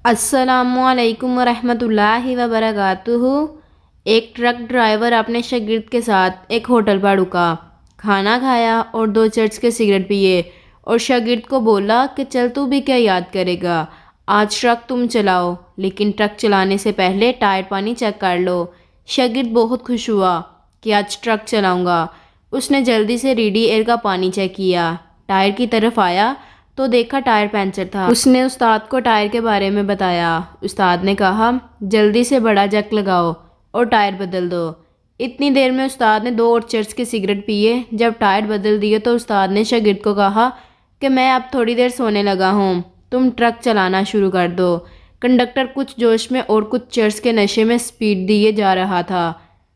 السلام علیکم ورحمۃ اللہ وبرکاتہ۔ ایک ٹرک ڈرائیور اپنے شاگرد کے ساتھ ایک ہوٹل پر رکا، کھانا کھایا اور 2 چرچ کے سگریٹ پیے اور شاگرد کو بولا کہ چل تو بھی کیا یاد کرے گا، آج ٹرک تم چلاؤ، لیکن ٹرک چلانے سے پہلے ٹائر پانی چیک کر لو۔ شاگرد بہت خوش ہوا کہ آج ٹرک چلاؤں گا۔ اس نے جلدی سے ریڈی ایئر کا پانی چیک کیا، ٹائر کی طرف آیا تو دیکھا ٹائر پنچر تھا۔ اس نے استاد کو ٹائر کے بارے میں بتایا۔ استاد نے کہا جلدی سے بڑا جیک لگاؤ اور ٹائر بدل دو۔ اتنی دیر میں استاد نے 2 اور چرچ کے سگریٹ پیے۔ جب ٹائر بدل دیے تو استاد نے شاگرد کو کہا کہ میں اب تھوڑی دیر سونے لگا ہوں، تم ٹرک چلانا شروع کر دو۔ کنڈکٹر کچھ جوش میں اور کچھ چرچ کے نشے میں سپیڈ دیے جا رہا تھا۔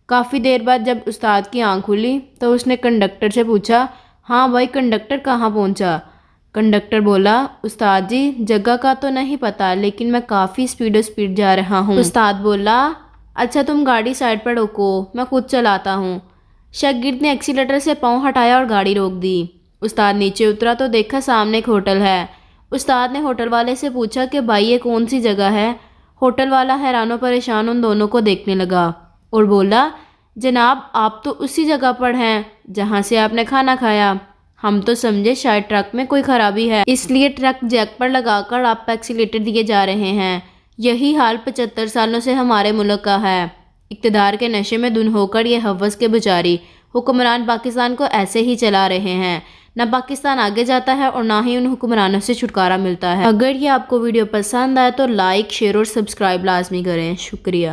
کافی دیر بعد جب استاد کی آنکھ کھلی تو اس نے کنڈکٹر سے پوچھا، ہاں بھائی کنڈکٹر کہاں پہنچا؟ کنڈکٹر بولا، استاد جی جگہ کا تو نہیں پتا لیکن میں کافی سپیڈ جا رہا ہوں۔ استاد بولا، اچھا تم گاڑی سائڈ پر روکو، میں خود چلاتا ہوں۔ شاگرد نے ایکسیلیٹر سے پاؤں ہٹایا اور گاڑی روک دی۔ استاد نیچے اترا تو دیکھا سامنے ایک ہوٹل ہے۔ استاد نے ہوٹل والے سے پوچھا کہ بھائی یہ کون سی جگہ ہے؟ ہوٹل والا حیران و پریشان ان دونوں کو دیکھنے لگا اور بولا، جناب آپ تو اسی جگہ پر ہیں جہاں سے آپ نے کھانا کھایا، ہم تو سمجھے شاید ٹرک میں کوئی خرابی ہے اس لیے ٹرک جیک پر لگا کر آپ ایکسیلیٹر دیے جا رہے ہیں۔ یہی حال 75 سالوں سے ہمارے ملک کا ہے۔ اقتدار کے نشے میں دھن ہو کر یہ ہوس کے بیچاری حکمران پاکستان کو ایسے ہی چلا رہے ہیں۔ نہ پاکستان آگے جاتا ہے اور نہ ہی ان حکمرانوں سے چھٹکارا ملتا ہے۔ اگر یہ آپ کو ویڈیو پسند آئے تو لائک، شیئر اور سبسکرائب لازمی کریں۔ شکریہ۔